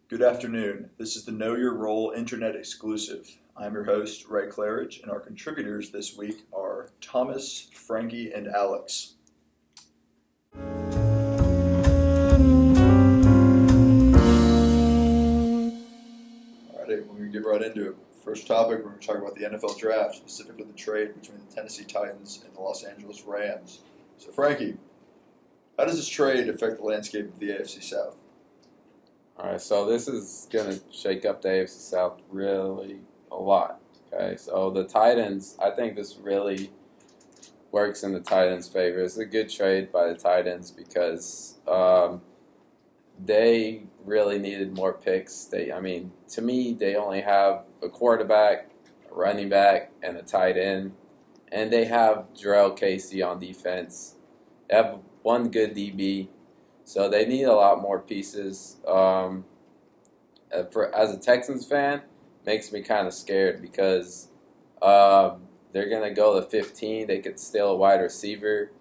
Good afternoon. This is the Know Your Role Internet exclusive. I'm your host, Ray Claridge, and our contributors this week are Thomas, Frankie, and Alex. Alrighty, we're going to get right into it. First topic, we're going to talk about the NFL draft, specifically the trade between the Tennessee Titans and the Los Angeles Rams. So, Frankie, how does this trade affect the landscape of the AFC South? All right, so this is going to shake up the AFC South really a lot. Okay, so the Titans, I think this really works in the Titans' favor. It's a good trade by the Titans because they really needed more picks. To me, they only have a quarterback, a running back, and a tight end, and they have Jarrell Casey on defense. They have one good DB. So they need a lot more pieces. As a Texans fan, makes me kind of scared because they're going to go to 15. They could steal a wide receiver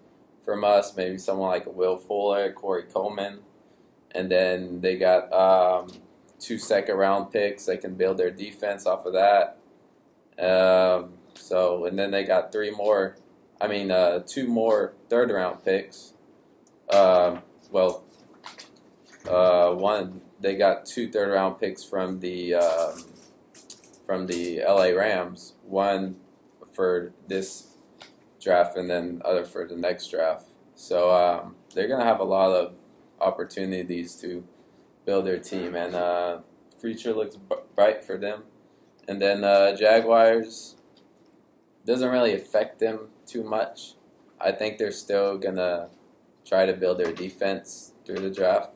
from us, maybe someone like a Will Fuller, Corey Coleman. And then they got 2 second-round picks. They can build their defense off of that. And then they got 2 more third-round picks. One, they got 2 third-round picks from the LA Rams. One for this draft, and then other for the next draft. So they're gonna have a lot of opportunities to build their team, and future looks bright for them. And then Jaguars doesn't really affect them too much. I think they're still gonna try to build their defense through the draft.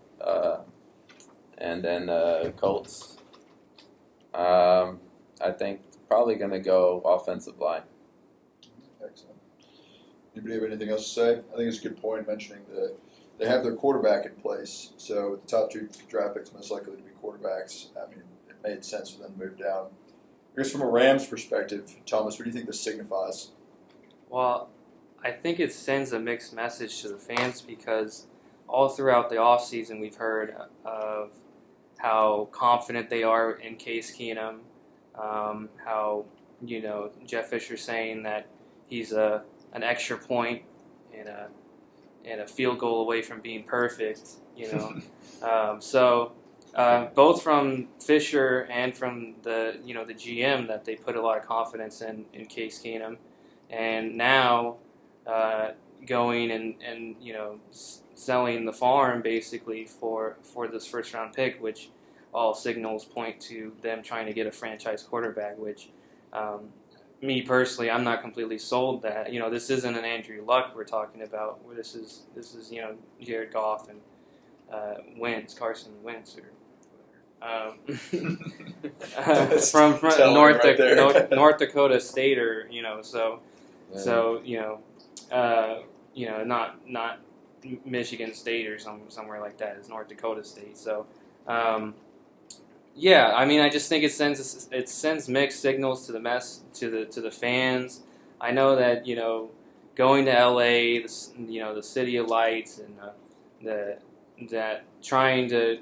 And then Colts, I think probably going to go offensive line. Excellent. Anybody have anything else to say? I think it's a good point mentioning that they have their quarterback in place. So the top 2 draft picks most likely to be quarterbacks. I mean, it made sense for them to move down. I guess from a Rams perspective, Thomas, what do you think this signifies? Well, I think it sends a mixed message to the fans because all throughout the offseason we've heard of how confident they are in Case Keenum, how, Jeff Fisher saying that he's an extra point and a field goal away from being perfect, So both from Fisher and from the GM that they put a lot of confidence in Case Keenum. And now going and selling the farm basically for this first round pick, which all signals point to them trying to get a franchise quarterback. Which me personally, I'm not completely sold that. This isn't an Andrew Luck we're talking about. Where this is Jared Goff and Carson Wentz or from North Dakota State, or not Michigan State or somewhere like that. It's North Dakota State. So, I just think it sends mixed signals to the fans. I know that going to LA, the city of lights, and that trying to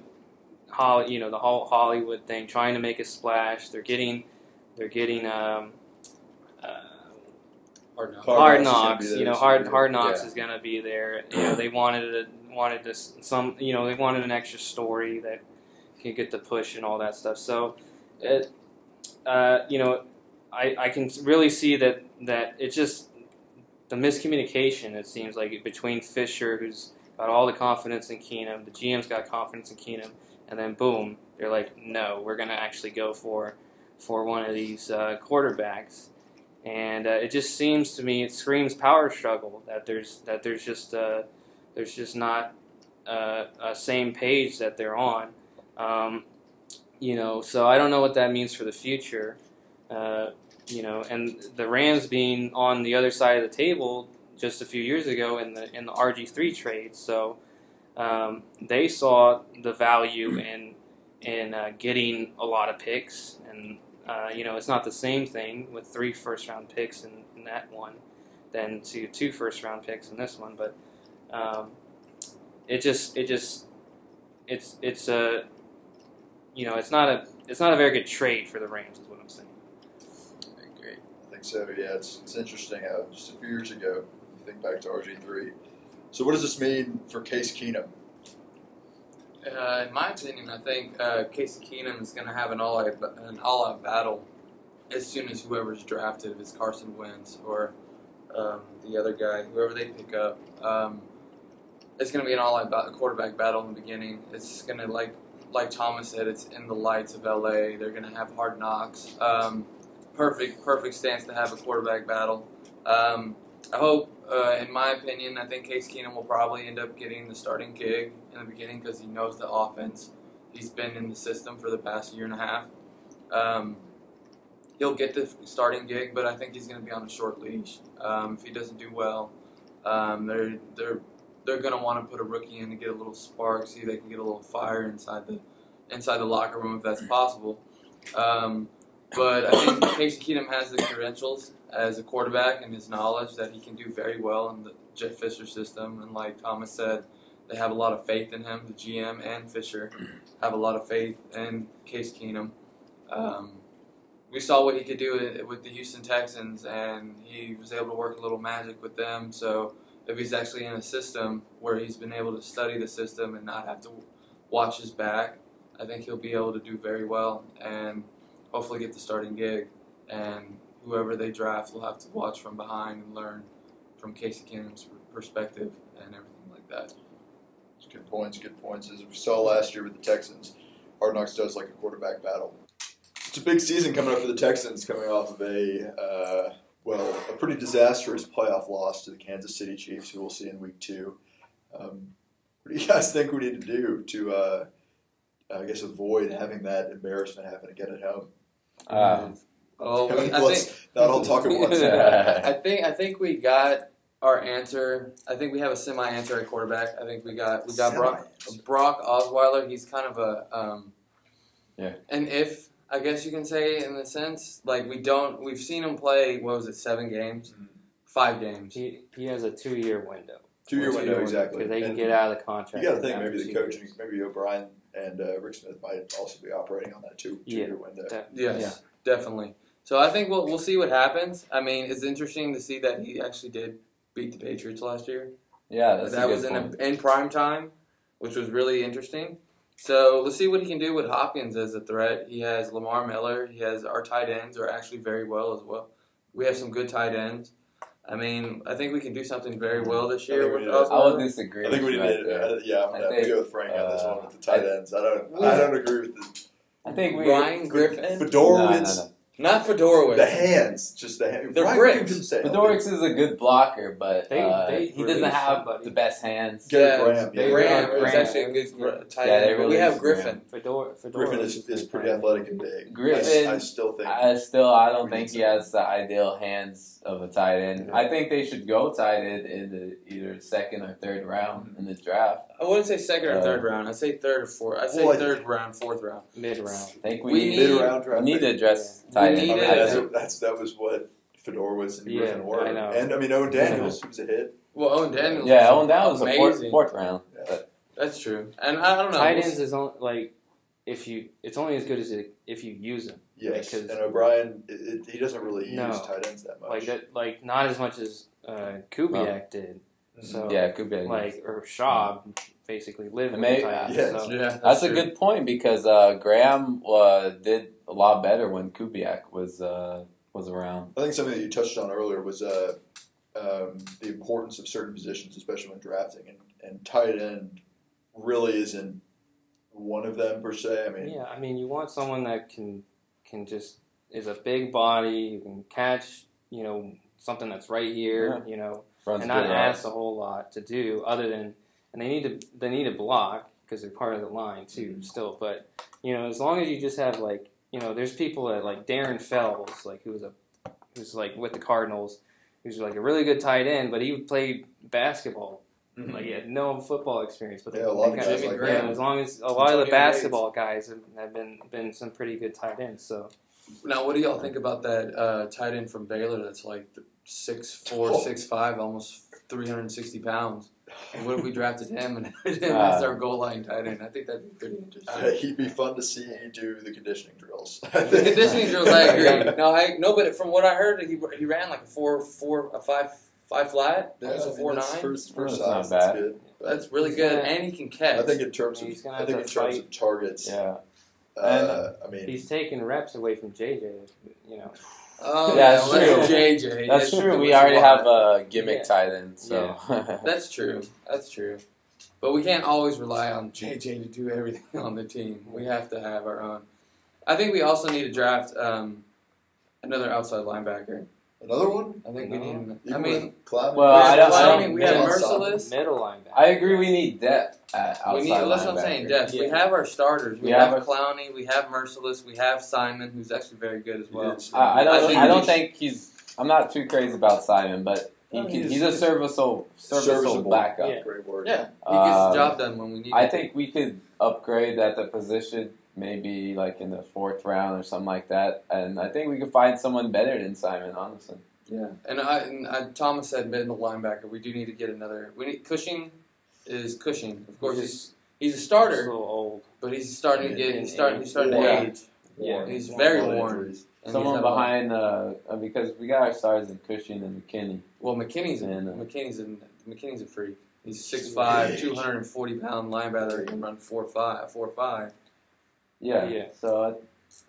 the whole Hollywood thing, trying to make a splash. They're getting Hard Knocks. Hard Knocks is going to be there. They wanted an extra story that can get the push and all that stuff. So, I can really see that it's just the miscommunication. It seems like between Fisher, who's got all the confidence in Keenum, the GM's got confidence in Keenum, and then boom, they're like, no, we're going to actually go for one of these quarterbacks. And it just seems to me, it screams power struggle, that there's just not a same page that they're on. So I don't know what that means for the future. And the Rams being on the other side of the table just a few years ago in the RG3 trade, so they saw the value in getting a lot of picks, and it's not the same thing with 3 first-round picks in that one than to 2 first-round picks in this one. But it's not a very good trade for the Rams, is what I'm saying. I agree. I think so. Yeah, it's interesting how just a few years ago, you think back to RG3. So what does this mean for Case Keenum? In my opinion, I think Casey Keenum is going to have an all-out battle as soon as whoever's drafted, if it's Carson Wentz or the other guy, whoever they pick up. It's going to be an all-out quarterback battle in the beginning. It's going to, like Thomas said, it's in the lights of LA. They're going to have hard knocks. Perfect stance to have a quarterback battle. I hope, in my opinion, I think Case Keenum will probably end up getting the starting gig in the beginning because he knows the offense. He's been in the system for the past year and a half. He'll get the starting gig, but I think he's going to be on a short leash. If he doesn't do well, they're going to want to put a rookie in to get a little spark, see if they can get a little fire inside the locker room if that's possible. But I think Casey Keenum has the credentials as a quarterback and his knowledge that he can do very well in the Jeff Fisher system. And like Thomas said, they have a lot of faith in him. The GM and Fisher have a lot of faith in Case Keenum. We saw what he could do with the Houston Texans, and he was able to work a little magic with them. So if he's actually in a system where he's been able to study the system and not have to watch his back, I think he'll be able to do very well and hopefully get the starting gig. And whoever they draft will have to watch from behind and learn from Casey Keenum's perspective and everything like that. It's good points. As we saw last year with the Texans, Hard Knocks does like a quarterback battle. It's a big season coming up for the Texans, coming off of a pretty disastrous playoff loss to the Kansas City Chiefs, who we'll see in Week 2. What do you guys think we need to do to, avoid having that embarrassment happen again at home? Not all talk at once. I think we got our answer. I think we have a semi-answer at quarterback. I think we got Brock Osweiler. He's kind of a an if, I guess you can say, in a sense. Like we've seen him play. What was it? 7 games, 5 games. He has a 2-year window. 2-year window, exactly. Because they can get out of the contract. You got to think maybe the coach, maybe O'Brien and Rick Smith might also be operating on that 2-year window. Yes, definitely. So I think we'll see what happens. I mean, it's interesting to see that he actually did beat the Patriots last year. Yeah, that was in prime time, which was really interesting. So let's see what he can do with Hopkins as a threat. He has Lamar Miller. He has our tight ends are actually very well as well. We have some good tight ends. I mean, I think we can do something very well this year with Osweiler. I would disagree. I think we need I'm going to go with Frank on this one with the tight ends. I don't agree with this. I think Ryan Griffin. Fedorowicz. No. Not Fedorowicz. The hands. Just the hands. They're bricks. Fedorowicz is a good blocker, but he doesn't have the best hands. Graham is actually a good tight end. Really we have Griffin. Griffin is pretty athletic and big. Griffin, I still think. I don't think he has the ideal hands of a tight end. I think they should go tight end in the either 2nd or 3rd round in the draft. I wouldn't say 2nd or 3rd round. I'd say 3rd or 4th. I'd say 3rd round, 4th round. Mid-round. I think we need to address tight end. That was what Fedorowicz and Griffin were. I know. And, Owen Daniels, who was a hit. Well, Owen Daniels. Yeah, Owen Daniels was amazing. a 4th round. Yeah. That's true. And I don't know. Tight ends is it's only as good as if you use them. Yes, and O'Brien, he doesn't really use tight ends that much. Not as much as Kubiak did. So yeah, Kubiak. Or Schaub basically lived in the tight end. That's a good point because Graham did a lot better when Kubiak was around. I think something that you touched on earlier was the importance of certain positions, especially when drafting, and tight end really isn't one of them per se. I mean, you want someone that can just is a big body, who can catch, something that's right here, and not ask a whole lot to do other than, and they need to block because they're part of the line too still. But as long as you just have there's people that like Darren Fells, who's with the Cardinals, who's like a really good tight end, but he played basketball. Mm-hmm. He had no football experience, but a lot of guys like Graham. as long as a lot of the basketball guys have been some pretty good tight ends. So now, what do y'all think about that tight end from Baylor that's like 6'4", 6'5", almost 360 pounds? What if we drafted him and had him as our goal line tight end? I think that'd be pretty interesting. He'd be fun to see do the conditioning drills. The conditioning drills, I agree. No, but from what I heard, he ran like a 5 flat. Yeah, Almost a 4.9. First That's size, not that's bad. good. That's really He's good, gonna- and he can catch. I think in terms He's gonna of have to fight. targets, Yeah. I mean, He's taking reps away from JJ. You know. Oh, Yeah, yeah, that's that's true. JJ. That's It true. We was already wild. have a gimmick Yeah. tight end, so That's true. That's true. But we can't always rely on JJ to do everything on the team. We have to have our own. I think we also need to draft another outside linebacker. another one. I think we need. Even I mean, with Clowney? Well, I don't- we have Middle Merciless. Middle linebacker. I agree. We need depth at outside We need. That's what I'm linebacker. saying. Depth. We Yeah. have our starters. We We have have Clowney. We have Merciless. We have Simon, who's actually very good as well. I I don't. think I we don't should- think he's. I'm not too crazy about Simon, but he's a serviceable backup. Yeah. Great word. Yeah, he gets the job done when we need. I him. think we could upgrade at the position, maybe like in the 4th round or something like that, and I think we could find someone better than Simon, honestly. Yeah, and Thomas said middle linebacker. We do need to get another. We need Cushing. Is Cushing? Of course, he's a He's a starter, little old. but he's starting to get. He's starting to Yeah. age. Yeah. He's very Worn worn. injuries. And Someone he's had a lot- behind, because we got our stars in Cushing and McKinney. Well, McKinney's a freak. He's 6'5", 240-pound linebacker. He can run 4.5. Yeah. Yeah. So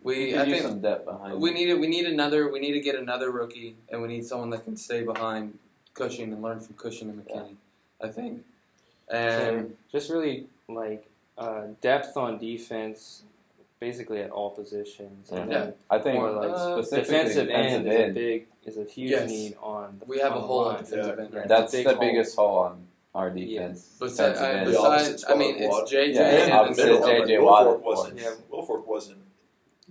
we I could use think some depth behind. we need to get another rookie, and we need someone that can stay behind Cushing and learn from Cushing and McKinney. I think, and So just really depth on defense, basically at all positions. And Yeah. then I think more like specifically defensive end end. is a huge Yes. need on the we have a on the hole line. in defensive Yeah. end. Right? That's big the hole. biggest hole on our defense. Besides, defensive end. The opposite I spot mean, of it's Watt. JJ Yeah, and the opposite middle. JJ Wilfork Watt. wasn't. Yeah. Wilfork wasn't.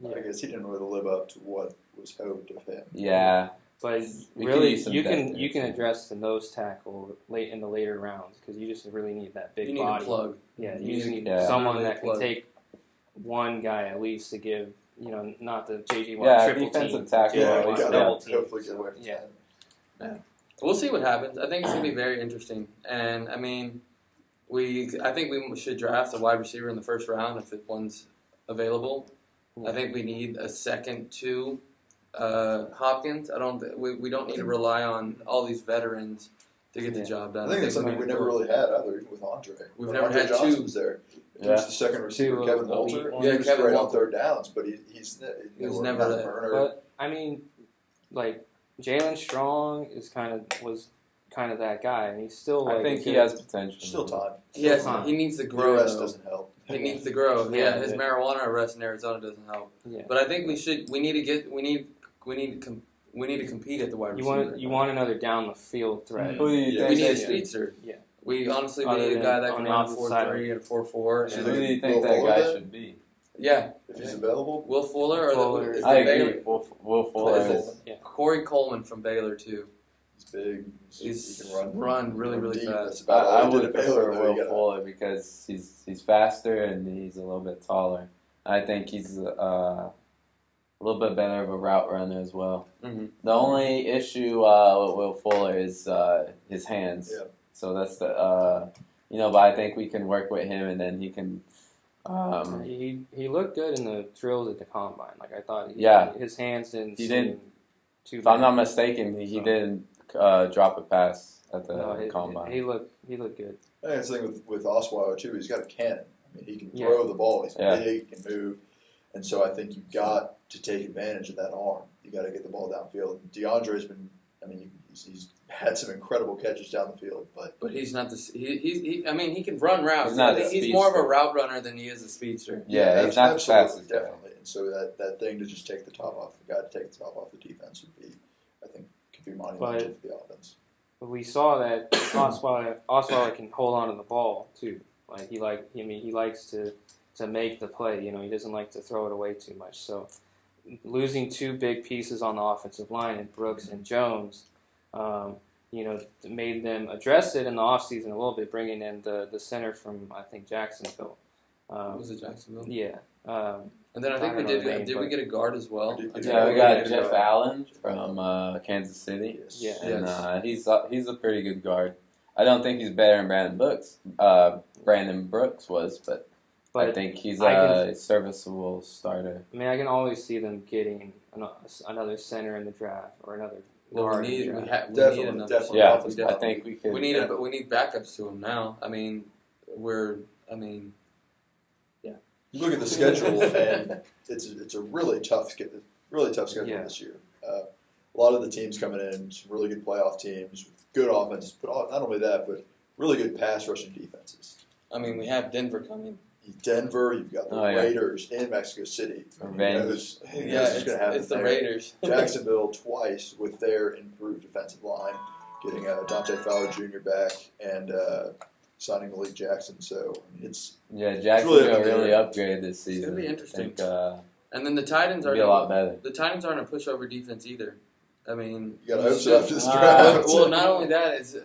I Yeah. guess he didn't really live up to what was hoped of him. Yeah. But We really, could use some you depth can there, you can too. address the nose tackle late in the later rounds because you just really need that big You need body. a plug. Yeah, You you just need need yeah. someone Really that can plug. take one guy at least to give not the JJ Watt Yeah, triple defensive team. tackle. JJ Yeah, Watt we gotta double team. hopefully get away from Yeah. that. We'll see what happens. I think it's gonna be very interesting, and I mean, I think we should draft a wide receiver in the first round if one's available. I think we need a second to Hopkins. We don't need to rely on all these veterans to get the job done. I think it's something we never really had either with Andre. We've When never Andre had Johnson two. was there. He Yeah. was the second receiver, Two Kevin elite Walter. ones. He Yeah, was Kevin great on Walter. third downs, but he was never not a that. burner. But I mean, like Jalen Strong was kind of that guy, and he's still. I Like, think he good- has potential. Still time. He needs to The grow. rest though. doesn't help. He needs to grow. Yeah, Yeah, his yeah. marijuana arrest in Arizona doesn't help. Yeah. But I think we need to compete at the wide receiver. You want another down the field threat. Who do you Yeah. think? We need a they- speedster. Yeah. We honestly Other need a than guy that on can the run opposite side. 4.3 and 4.4. So Who do you Will think that Fuller guy then? should be? Yeah, If he's available, Will Fuller or Fuller. is I the agree. Baylor. Will Fuller Fuller. is. Corey Coleman from Baylor too. he's big. He can run really, really deep. fast. That's about all I he did would at Baylor, prefer though. Will Fuller because he's faster and he's a little bit taller. I think he's a little bit better of a route runner as well. Mhm. The only issue with Will Fuller is his hands. Yeah. So that's the but I think we can work with him and then he can. He looked good in the drills at the combine. Like I thought. His hands didn't. He seem didn't- Too If I'm bad. not mistaken, he So- didn't drop a pass at the No, combine. He looked good. I think it's the thing with Osweiler too. He's got a cannon. I mean, he can Yeah. throw the ball. He's Yeah. big, he can move, and so I think you've got to take advantage of that arm. You got to get the ball downfield. DeAndre's been. I mean, he's had some incredible catches down the field, but But he's not the. He can run routes. He's not I think a he's more of a speedster. route runner than he is a speedster. Yeah, he's not the absolutely, fastest guy. definitely. And so that thing to just take the top off the guy to take the top off the defense would be, I think, could be monumental for the offense. But we saw that Osweiler can hold on to the ball too. Like he likes to make the play. He doesn't like to throw it away too much. So losing two big pieces on the offensive line in Brooks and Jones, made them address it in the offseason a little bit, bringing in the center from I think Jacksonville. Was it Jacksonville? Yeah. And then I think I we don't know did. the name, Did we but- get a guard as well? Yeah, we got Jeff Allen from Kansas City. Yes. Yeah. And he's a pretty good guard. I don't think he's better than Brandon Brooks was, but I think he's a serviceable starter. I mean, I can always see them getting another center in the draft or another guard. We need Definitely, another. definitely. Yeah, offensive I line. think we could. We need backups to him now. I mean, You look at the schedule, and it's a really tough schedule Yeah. this year. A lot of the teams coming in, some really good playoff teams, with good offenses, but not only that, but really good pass rushing defenses. I mean, we have Denver coming. Denver, you've got the Raiders in Mexico City. Revenge. It's the Raiders. Jacksonville twice with their improved defensive line, getting Dante Fowler Jr. back and signing Malik Jackson. So it's Jacksonville really upgraded this season. It's gonna be interesting. I think, And then the Titans be a lot better. The Titans aren't a pushover defense either. I mean, you got to hope so after this draft. well, not only that, it's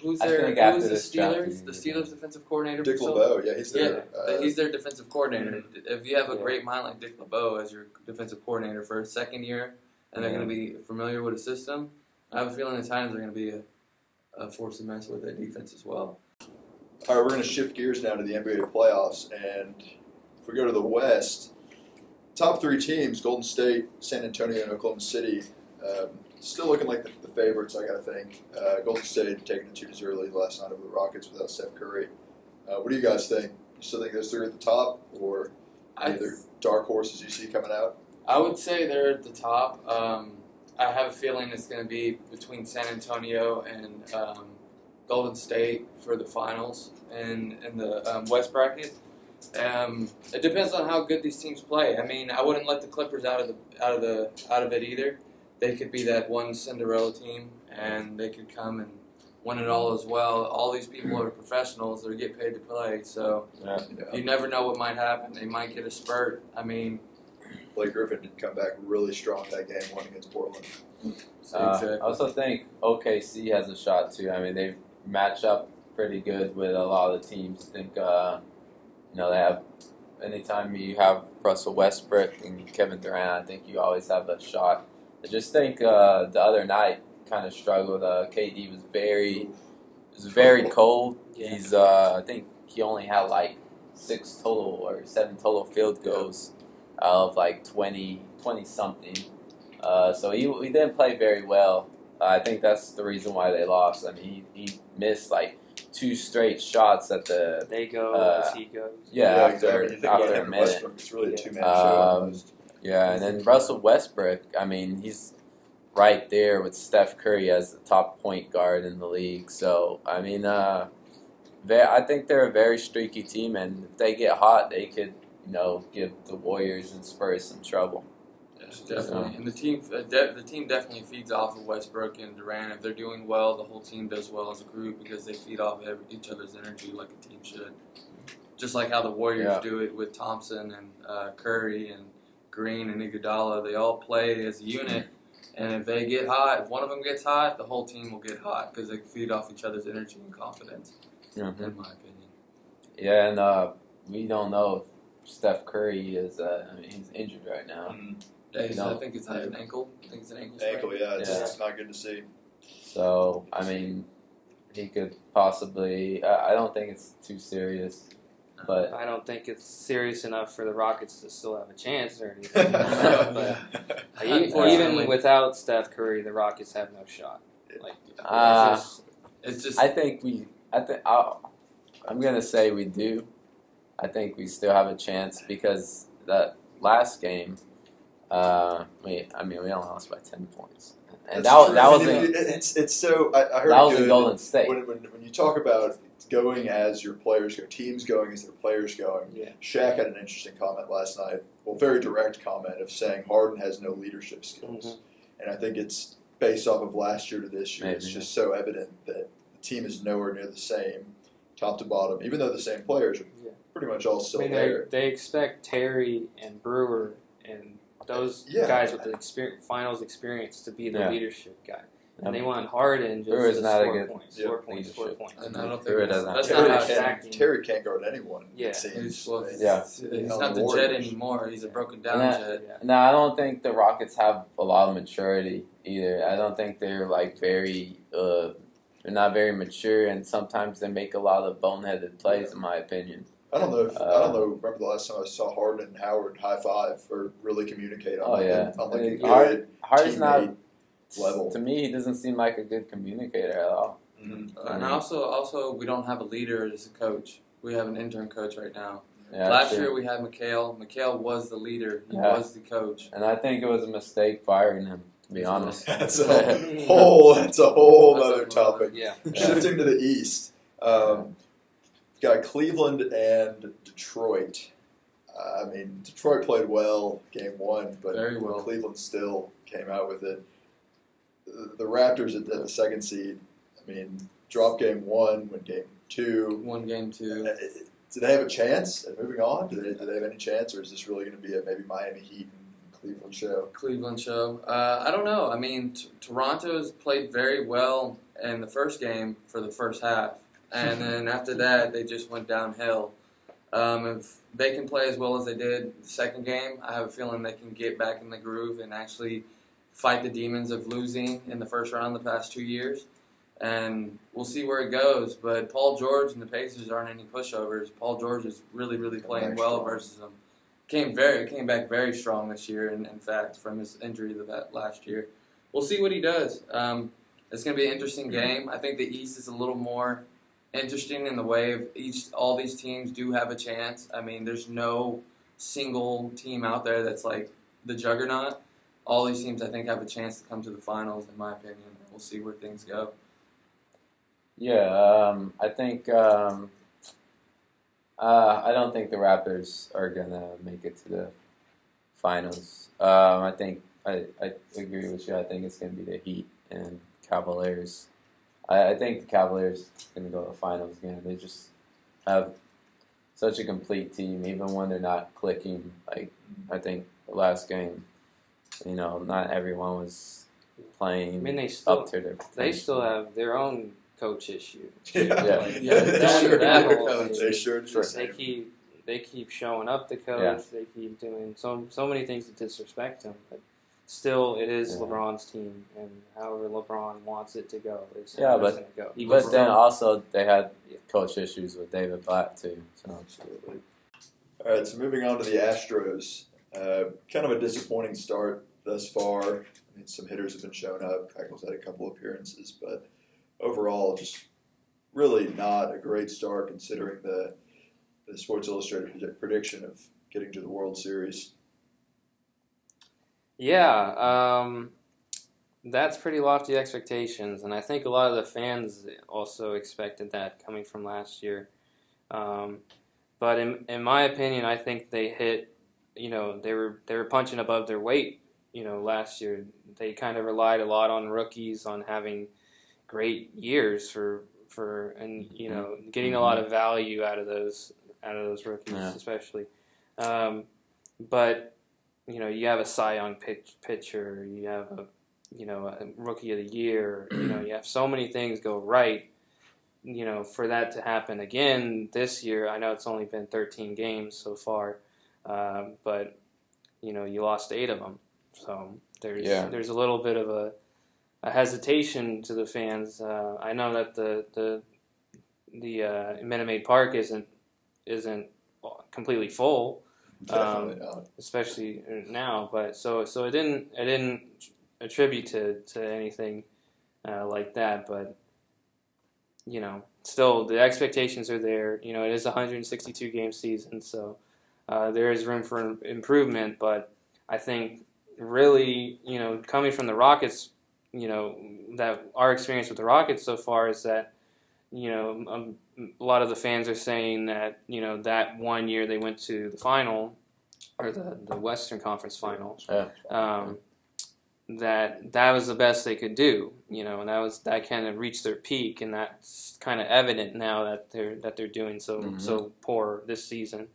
who's the this draft, Steelers? The Steelers defensive coordinator. Dick LeBeau, yeah, he's there. He's their defensive coordinator. If you have a great mind like Dick LeBeau as your defensive coordinator for a second year, and they're going to be familiar with a system, I have a feeling the Titans are going to be a force to mess with their defense as well. All right, we're going to shift gears now to the NBA playoffs, and if we go to the West, top three teams: Golden State, San Antonio, and Oklahoma City. Still looking like the favorites, I got to think. Golden State taking a 2-0 lead last night over the Rockets without Steph Curry. What do you guys think? You still think those three are at the top, or either dark horses you see coming out? I would say they're at the top. I have a feeling it's going to be between San Antonio and Golden State for the finals in the West bracket. It depends on how good these teams play. I mean, I wouldn't let the Clippers out of it either. They could be that one Cinderella team, and they could come and win it all as well. All these people are professionals; they get paid to play, so you never know what might happen. They might get a spurt. I mean, Blake Griffin did come back really strong that game, one against Portland. I also think OKC has a shot too. I mean, they match up pretty good with a lot of the teams. I think they have. Anytime you have Russell Westbrook and Kevin Durant, I think you always have a shot. I just think the other night kind of struggled. KD was very cold. Yeah. He's I think he only had like 7 total field goals out of like 20 something. So he didn't play very well. I think that's the reason why they lost. I mean, he missed like 2 straight shots at the. They go as he goes. Yeah, after a minute. Westbrook, it's really a two-man show. Yeah, and then Russell Westbrook, I mean, he's right there with Steph Curry as the top point guard in the league. So, I mean, I think they're a very streaky team, and if they get hot, they could, give the Warriors and Spurs some trouble. Yeah, definitely. And the team definitely feeds off of Westbrook and Durant. If they're doing well, the whole team does well as a group because they feed off each other's energy like a team should. Just like how the Warriors do it with Thompson and Curry and Green and Iguodala. They all play as a unit, and if they get hot, if one of them gets hot, the whole team will get hot because they feed off each other's energy and confidence, in my opinion. Yeah, and we don't know if Steph Curry is, he's injured right now. Yeah, I think it's an ankle. I think it's an ankle sprain. Ankle, it's not good to see. So, I mean, he could possibly, I don't think it's too serious. But I don't think it's serious enough for the Rockets to still have a chance or anything. But even without Steph Curry, the Rockets have no shot. It's just. I'm gonna say we do. I think we still have a chance because that last game, we only lost by 10 points, and that was it's so. I heard that was in Golden State. When you talk about going as your players go, teams going as their players going. Yeah. Shaq had an interesting comment last night. Well, very direct comment of saying Harden has no leadership skills, and I think it's based off of last year to this year. Maybe. It's just so evident that the team is nowhere near the same, top to bottom. Even though the same players are pretty much all still there. They expect Terry and Brewer and those guys with the finals experience to be the leadership guy. And they want Harden just to score points. And I don't think that's not how it's acting. Terry can't guard anyone. Yeah. He's not the Jet anymore. He's a broken down Jet. No, I don't think the Rockets have a lot of maturity either. I don't think they're like very they're not very mature, and sometimes they make a lot of boneheaded plays, in my opinion. I don't know. Remember the last time I saw Harden and Howard high five or really communicate on like a good Harden's not level. To me, he doesn't seem like a good communicator at all. Mm-hmm. And also, we don't have a leader as a coach. We have an intern coach right now. Yeah, Last year we had Mikhail. Mikhail was the leader. He was the coach. And I think it was a mistake firing him, to be honest. That's a whole other topic. Yeah. Shifting to the East. We've got Cleveland and Detroit. Detroit played well game one, but very well. Cleveland still came out with it. The Raptors at the second seed, dropped game one, win game two. Won game two. Do they have a chance at moving on? Do they have any chance, or is this really going to be a maybe Miami Heat and Cleveland show? Cleveland show. I don't know. Toronto's played very well in the first game for the first half. And then after that, they just went downhill. If they can play as well as they did the second game, I have a feeling they can get back in the groove and actually fight the demons of losing in the first round the past 2 years. And we'll see where it goes. But Paul George and the Pacers aren't any pushovers. Paul George is really, really playing well versus them. Came back very strong this year, in fact, from his injury that last year. We'll see what he does. It's going to be an interesting game. I think the East is a little more interesting in the way of all these teams do have a chance. There's no single team out there that's like the juggernaut. All these teams, I think, have a chance to come to the finals, in my opinion. We'll see where things go. Yeah, I think I don't think the Raptors are gonna make it to the finals. I think I agree with you. I think it's gonna be the Heat and Cavaliers. I think the Cavaliers are going to go to the finals again. They just have such a complete team, even when they're not clicking. I think the last game, not everyone was playing up to their potential. They still have their own coach issue. They sure do. They keep showing up the coach. Yeah. They keep doing so many things to disrespect him. But still, it is LeBron's team, and however LeBron wants it to go, it's going to go. But then also they had coach issues with David Blatt too. So. Absolutely. All right, so moving on to the Astros. Kind of a disappointing start thus far. Some hitters have been showing up. Keuchel's had a couple appearances, but overall, just really not a great start considering the Sports Illustrated prediction of getting to the World Series. Yeah, that's pretty lofty expectations, and I think a lot of the fans also expected that coming from last year. But in my opinion, I think they hit. They were punching above their weight. Last year they kind of relied a lot on rookies, on having great years and getting a lot of value out of those rookies, especially. But you have a Cy Young pitcher, you have a Rookie of the Year, you have so many things go right, for that to happen again this year. I know it's only been 13 games so far, but, you lost 8 of them. So there's a little bit of a hesitation to the fans. I know that the Minute Maid Park isn't completely full. Definitely not. Especially now, but so I didn't attribute to anything like that, but still the expectations are there. It is a 162 game season, so there is room for improvement. But I think really, coming from the Rockets, that our experience with the Rockets so far is that a lot of the fans are saying that that one year they went to the final, or the Western Conference final, that was the best they could do, and that kind of reached their peak, and that's kind of evident now that they're doing so poor this season,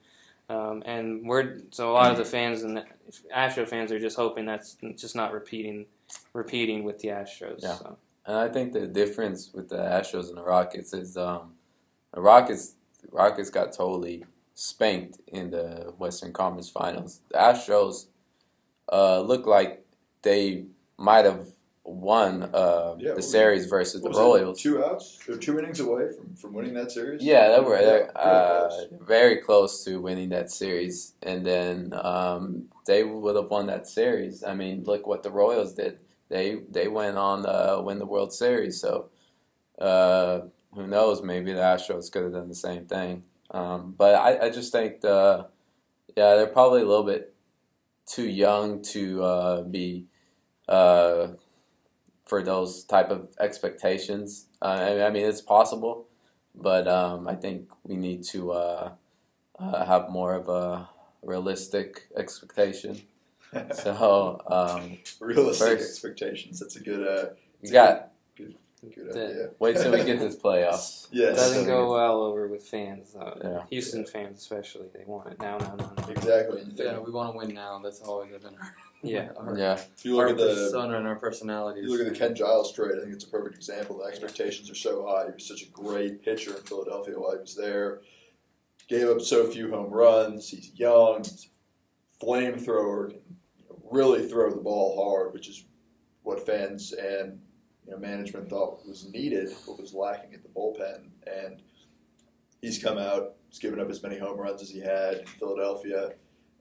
and so a lot of the fans and the Astro fans are just hoping that's just not repeating with the Astros. Yeah. So. And I think the difference with the Astros and the Rockets is the Rockets got totally spanked in the Western Conference Finals. The Astros look like they might have won Yeah, the series versus the What was it, Royals. 2 outs? They're 2 innings away from winning that series. Yeah, they were really close. very close to winning that series, and then they would have won that series. I mean, look what the Royals did. They went on to win the World Series, so who knows? Maybe the Astros could have done the same thing. But I just think they're probably a little bit too young to be for those type of expectations. I mean, it's possible, but I think we need to have more of a realistic expectation. So Realistic first, expectations. That's a good. you got Good idea. wait till we get this playoffs. Yes. Doesn't go well over with fans. Yeah. Houston fans especially. They want it now. Exactly. And you Yeah, think, we want to win now. That's always been Yeah. our, Yeah, if you look our at the persona and our personalities. you look at the Ken Giles trade, I think it's a perfect example. The expectations are so high. He was such a great pitcher in Philadelphia while he was there. Gave up so few home runs. He's young. He's a flamethrower. Can really throw the ball hard, which is what fans and management thought was needed, what was lacking at the bullpen. And he's come out. He's given up as many home runs as he had in Philadelphia.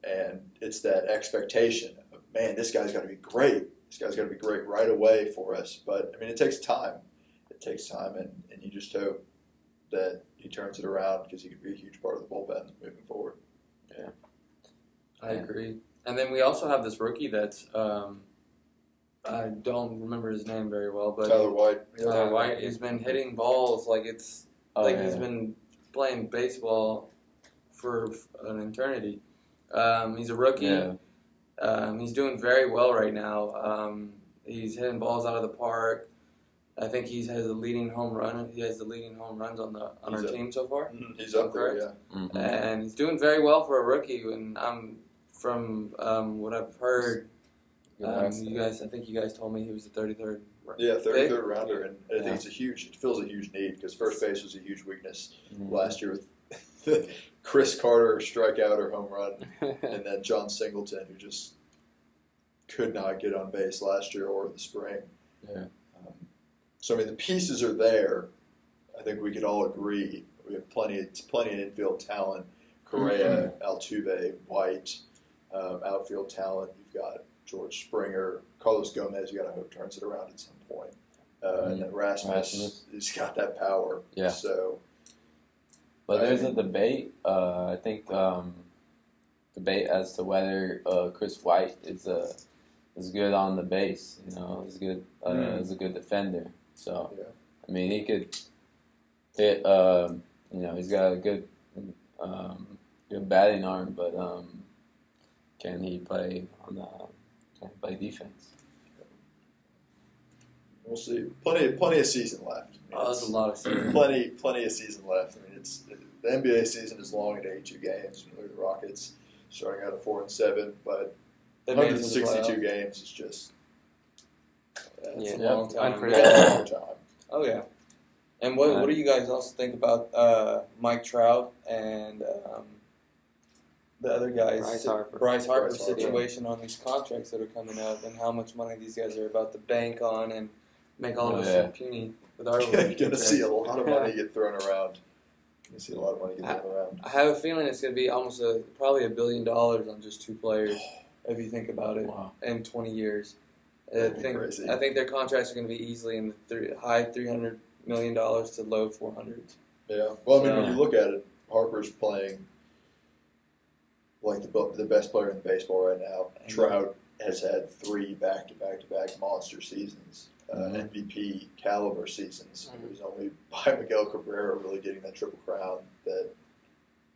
And it's that expectation of, man, this guy's got to be great. This guy's got to be great right away for us. But, I mean, it takes time. It takes time, and you just hope that he turns it around because he could be a huge part of the bullpen moving forward. I agree. And then we also have this rookie that's I don't remember his name very well, but Tyler White. Tyler White has been hitting balls like it's he's been playing baseball for an eternity. He's a rookie. Yeah. He's doing very well right now. He's hitting balls out of the park. I think he has the leading home run. He has the leading home runs on our team so far. He's up there, yeah. Mm-hmm. And he's doing very well for a rookie. And from what I've heard, I think you guys told me he was the 33rd. Yeah, pick. 33rd rounder, and I think it fills a huge need because first base was a huge weakness last year with Chris Carter strikeout or home run, and then John Singleton, who just could not get on base last year or in the spring. Yeah. So I mean, the pieces are there. I think we could all agree we have plenty of infield talent. Correa, Altuve, White, outfield talent. You've got George Springer, Carlos Gomez. You got to hope turns it around at some point. And then Rasmus, he's got that power. Yeah. So, But there's a debate. I think debate as to whether Chris White is good on the base. Is good is a good defender. So I mean, he could hit. He's got a good batting arm, but can he play defense? we'll see. Plenty of season left. That's a lot of season. Plenty of season left. I mean, the NBA season is long at 82 games. Look at the Rockets starting out at 4-7, but They made it to the 162 playoffs. games is just It's Yeah. a long time. Unpredictable. a long time. Oh yeah. And what do you guys also think about Mike Trout and the other guys, Bryce Harper. Bryce Harper. situation on these contracts that are coming up, and how much money these guys are about to bank on and make all of us look puny with our You're going to contracts. see a lot of money get thrown around. You see a lot of money get thrown around. I have a feeling it's going to be almost probably $1 billion on just two players, if you think about it, Wow. in 20 years. That'd be crazy. I think their contracts are going to be easily in the high $300 million to low 400s. Yeah. Well, I mean, when you look at it, Harper's playing like the best player in baseball right now. Trout has had 3 back-to-back monster seasons, MVP caliber seasons. It was only by Miguel Cabrera really getting that triple crown that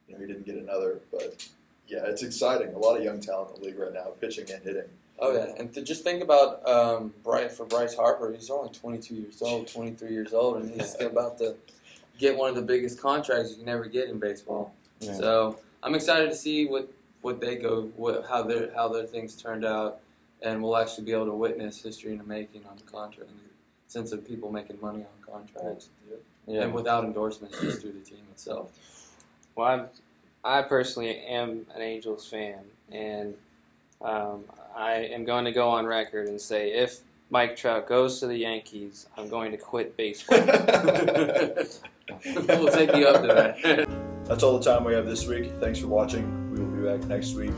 he didn't get another. But yeah, it's exciting. A lot of young talent in the league right now, pitching and hitting. Oh yeah, and to just think about Bryce Harper, he's only 22 years old, 23 years old, and he's about to get one of the biggest contracts you can ever get in baseball. Yeah. So I'm excited to see what they go, how their things turned out, and we'll actually be able to witness history in the making on the contract, in the sense of people making money on contracts, and without endorsements, just through the team itself. Well, I personally am an Angels fan, and I am going to go on record and say if Mike Trout goes to the Yankees, I'm going to quit baseball. We'll take you up to that. That's all the time we have this week. Thanks for watching. We will be back next week.